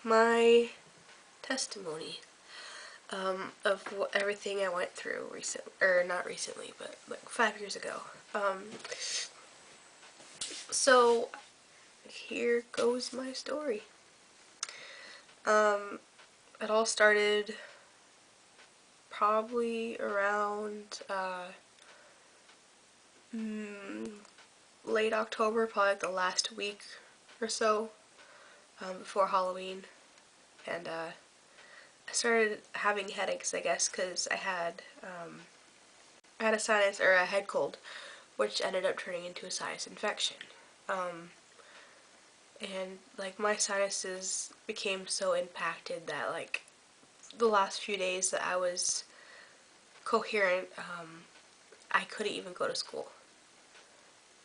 my testimony of everything I went through not recently, but like 5 years ago. So here goes my story. It all started probably around late October, probably like the last week or so before Halloween, and I started having headaches, I guess, because I had a sinus or a head cold, which ended up turning into a sinus infection. And like my sinuses became so impacted that like the last few days that I was coherent, I couldn't even go to school.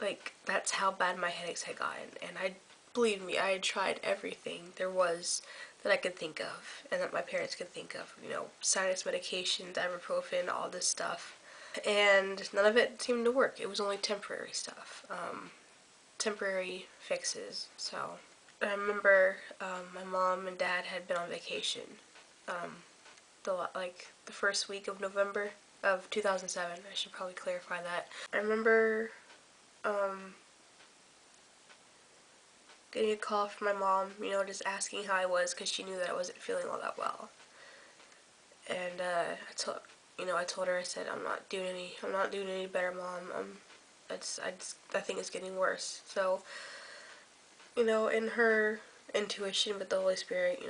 Like, that's how bad my headaches had gotten, and believe me, I had tried everything there was that I could think of, and that my parents could think of, sinus medications, ibuprofen, all this stuff, and none of it seemed to work. It was only temporary stuff, temporary fixes. So I remember my mom and dad had been on vacation, the first week of November of 2007. I should probably clarify that. I remember getting a call from my mom, just asking how I was because she knew that I wasn't feeling all that well. And I told her, I said, I'm not doing any better, Mom. I think it's getting worse. So, in her intuition with the Holy Spirit,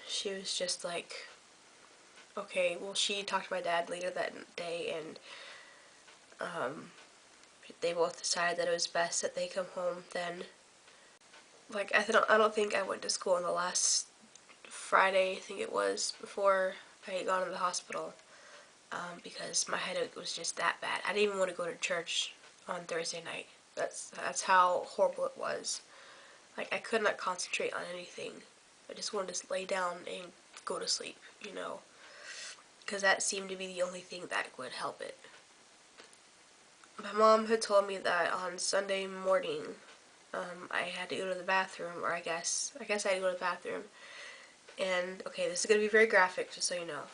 she was just like, okay. Well, she talked to my dad later that day, and they both decided that it was best that they come home then. Like, I don't think I went to school on the last Friday, I think it was, before I had gone to the hospital, because my headache was just that bad. I didn't even want to go to church on Thursday night. That's how horrible it was. Like, I could not concentrate on anything. I just wanted to lay down and go to sleep, because that seemed to be the only thing that would help it. My mom had told me that on Sunday morning, I had to go to the bathroom, or I guess I had to go to the bathroom. And, okay, this is going to be very graphic, just so you know.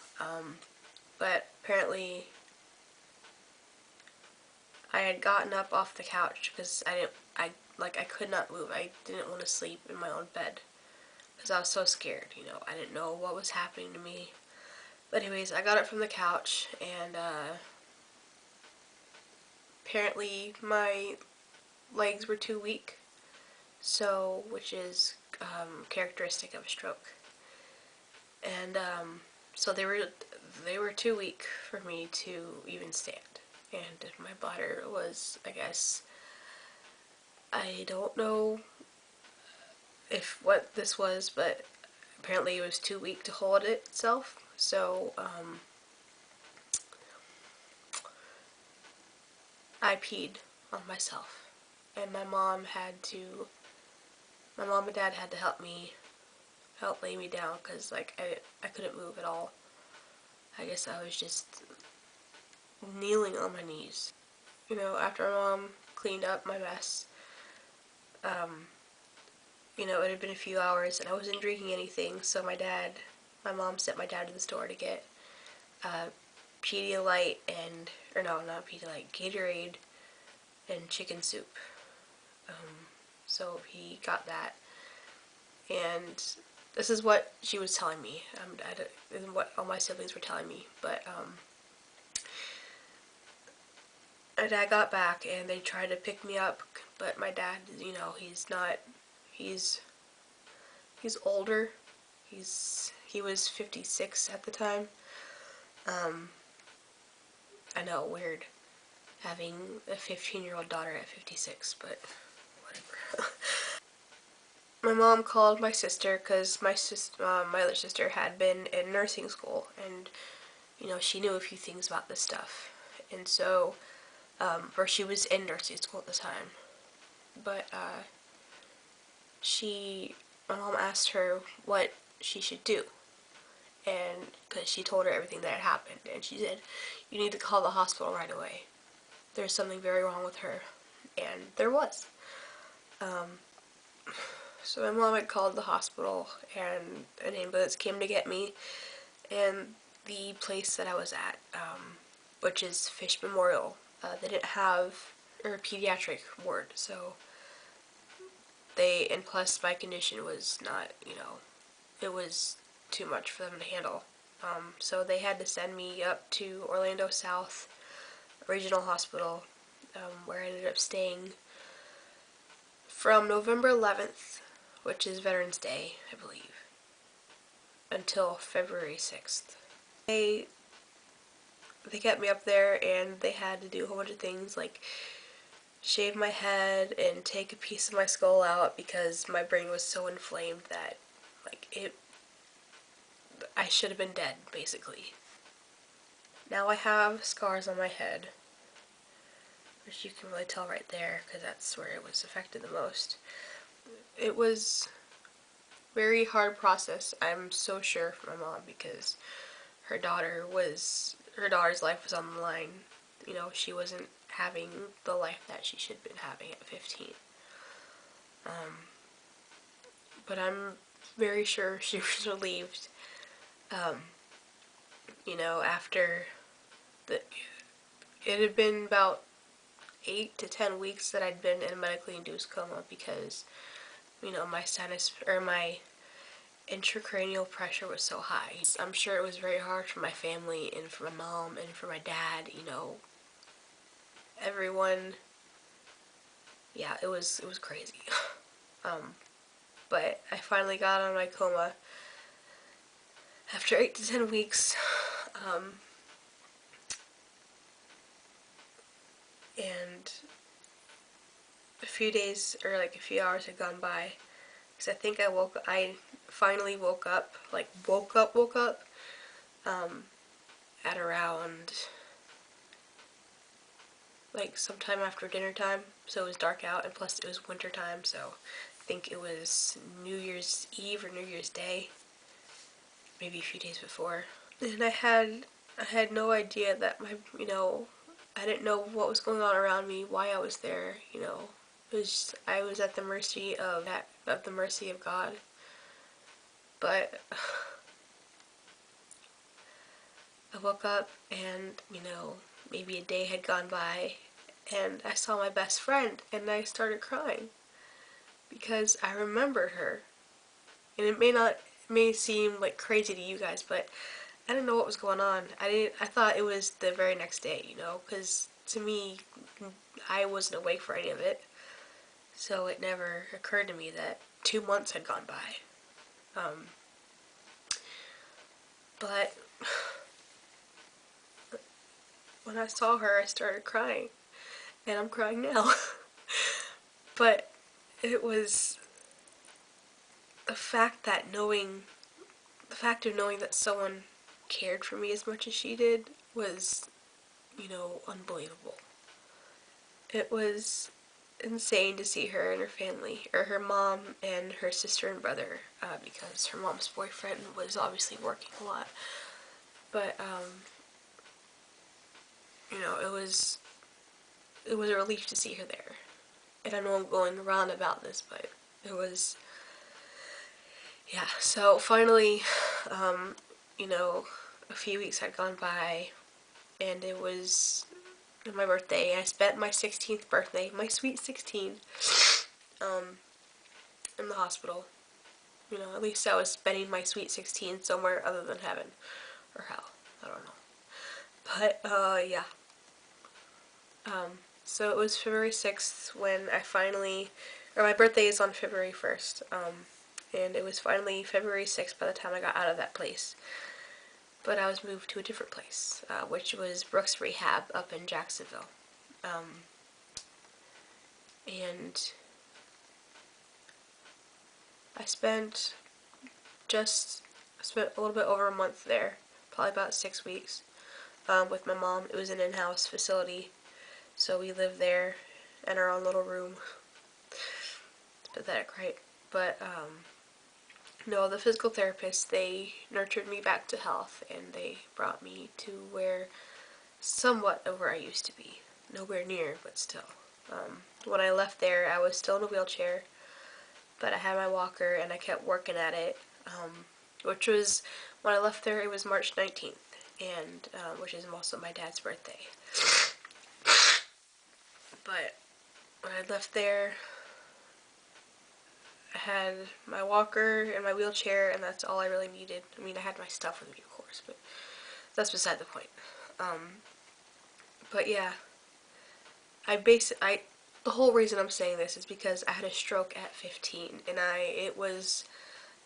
But apparently I had gotten up off the couch because I could not move. I didn't want to sleep in my own bed because I was so scared, I didn't know what was happening to me. But anyways, I got up from the couch, and apparently my legs were too weak, which is characteristic of a stroke. And so they were too weak for me to even stand. And my bladder was, I guess, I don't know what this was, but apparently it was too weak to hold itself. So I peed on myself, and my mom and dad had to help lay me down, because like I couldn't move at all. I guess I was just kneeling on my knees. After my mom cleaned up my mess, it had been a few hours and I wasn't drinking anything, so my mom sent my dad to the store to get Pedialyte not Pedialyte, Gatorade and chicken soup. So he got that, and this is what she was telling me, and what all my siblings were telling me, but my dad got back and they tried to pick me up, but my dad, he's older. He was 56 at the time. I know, weird having a 15-year-old daughter at 56, but whatever. My mom called my sister because my other sister had been in nursing school, and she knew a few things about this stuff, and so or she was in nursing school at the time, but my mom asked her what she should do, and because she told her everything that had happened, and she said, you need to call the hospital right away. There's something very wrong with her, and there was. So my mom had called the hospital and an ambulance came to get me, and the place that I was at, which is Fish Memorial, they didn't have a pediatric ward, so and plus my condition was not, it was too much for them to handle. So they had to send me up to Orlando South Regional Hospital, where I ended up staying from November 11th, which is Veterans Day, I believe, until February 6th. They kept me up there and they had to do a whole bunch of things like shave my head and take a piece of my skull out because my brain was so inflamed that I should have been dead, basically. Now I have scars on my head, which you can really tell right there because that's where it was affected the most. It was a very hard process, I'm so sure, for my mom, because her daughter's life was on the line. She wasn't having the life that she should have been having at 15. But I'm very sure she was relieved, after it had been about 8 to 10 weeks that I'd been in a medically induced coma because, my intracranial pressure was so high. I'm sure it was very hard for my family and for my mom and for my dad, everyone. Yeah, it was crazy. But I finally got out of my coma after 8 to 10 weeks, and a few days or like a few hours had gone by, because I think I finally woke up, at around sometime after dinner time, so it was dark out, and plus it was winter time, so I think it was New Year's Eve or New Year's Day, maybe a few days before. And I had no idea that I didn't know what was going on around me, why I was there, I was at the mercy of God. But I woke up and, maybe a day had gone by and I saw my best friend and I started crying because I remembered her. And it may seem like crazy to you guys, but I didn't know what was going on. I thought it was the very next day, because to me, I wasn't awake for any of it. So it never occurred to me that 2 months had gone by. But when I saw her, I started crying. And I'm crying now. But it was the fact of knowing that someone cared for me as much as she did was, unbelievable. It was insane to see her and her family, or her mom and her sister and brother, because her mom's boyfriend was obviously working a lot. But, it was a relief to see her there. And I know I'm going around about this, but it was, yeah. So finally, a few weeks had gone by, and it was my birthday. I spent my 16th birthday, my sweet 16, in the hospital. At least I was spending my sweet 16 somewhere other than heaven or hell. I don't know. But, yeah. So it was February 6th when my birthday is on February 1st, and it was finally February 6th by the time I got out of that place. But I was moved to a different place, which was Brooks Rehab up in Jacksonville. And I spent a little bit over a month there, probably about 6 weeks, with my mom. It was an in-house facility, so we lived there in our own little room. It's pathetic, right? But, no, the physical therapists, they nurtured me back to health, and they brought me to somewhat of where I used to be. Nowhere near, but still. When I left there, I was still in a wheelchair. but I had my walker and I kept working at it, which was, when I left there, it was March 19th, and which is also my dad's birthday. But when I left there, I had my walker and my wheelchair, and that's all I really needed. I mean, I had my stuff with me, of course, but that's beside the point. But yeah, the whole reason I'm saying this is because I had a stroke at 15, and it was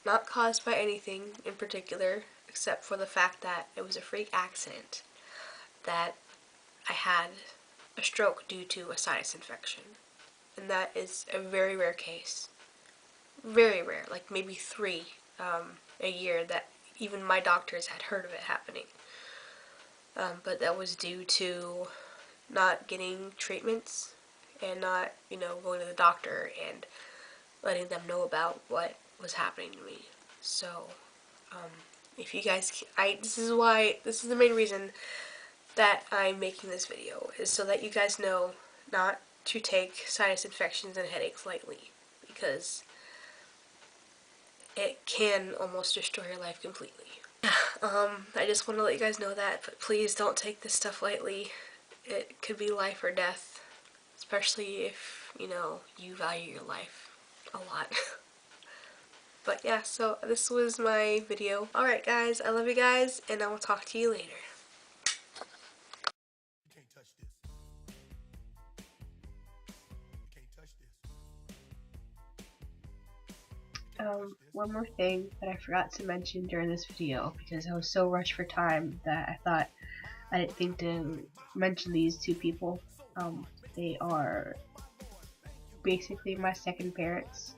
not caused by anything in particular, except for the fact that it was a freak accident that I had a stroke due to a sinus infection. And that is a very rare case. Very rare, like maybe 3 a year that even my doctors had heard of it happening. But that was due to not getting treatments and not, going to the doctor and letting them know about what was happening to me. So, if you guys, this is the main reason that I'm making this video, is so that you guys know not to take sinus infections and headaches lightly, because it can almost destroy your life completely. I just want to let you guys know that, but please don't take this stuff lightly. It could be life or death, especially if, you value your life a lot. But yeah, so this was my video. Alright guys, I love you guys, and I will talk to you later. One more thing that I forgot to mention during this video, because I was so rushed for time that I thought I didn't think to mention these 2 people. They are basically my second parents,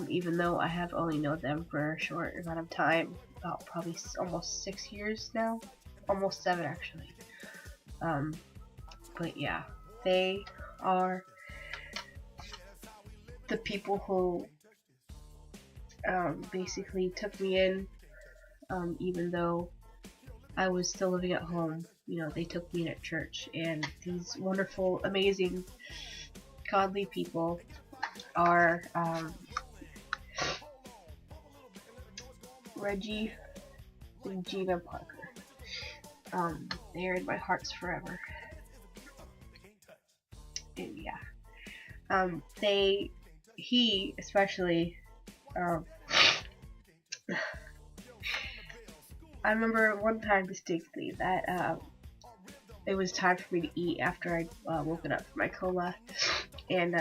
even though I have only known them for a short amount of time, about probably almost 6 years now, almost 7 actually. But yeah, they are the people who basically took me in, even though I was still living at home. They took me in at church, and these wonderful, amazing, godly people are Reggie and Gina Parker. They are in my hearts forever. And yeah, he especially, I remember one time distinctly that it was time for me to eat after I'd woken up from my coma, and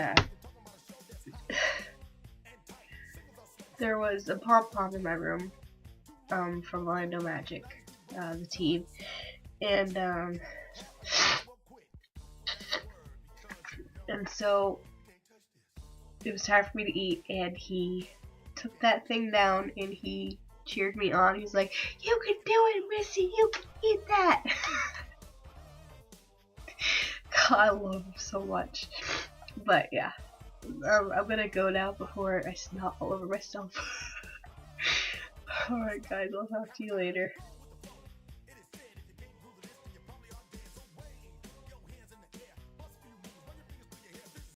there was a pom-pom in my room from Orlando Magic, the team, and so it was time for me to eat, and he took that thing down and he cheered me on. He's like, "You can do it, Missy, you can eat that." God, I love him so much. But yeah, I'm gonna go now before I snot all over myself. Alright guys, I'll talk to you later.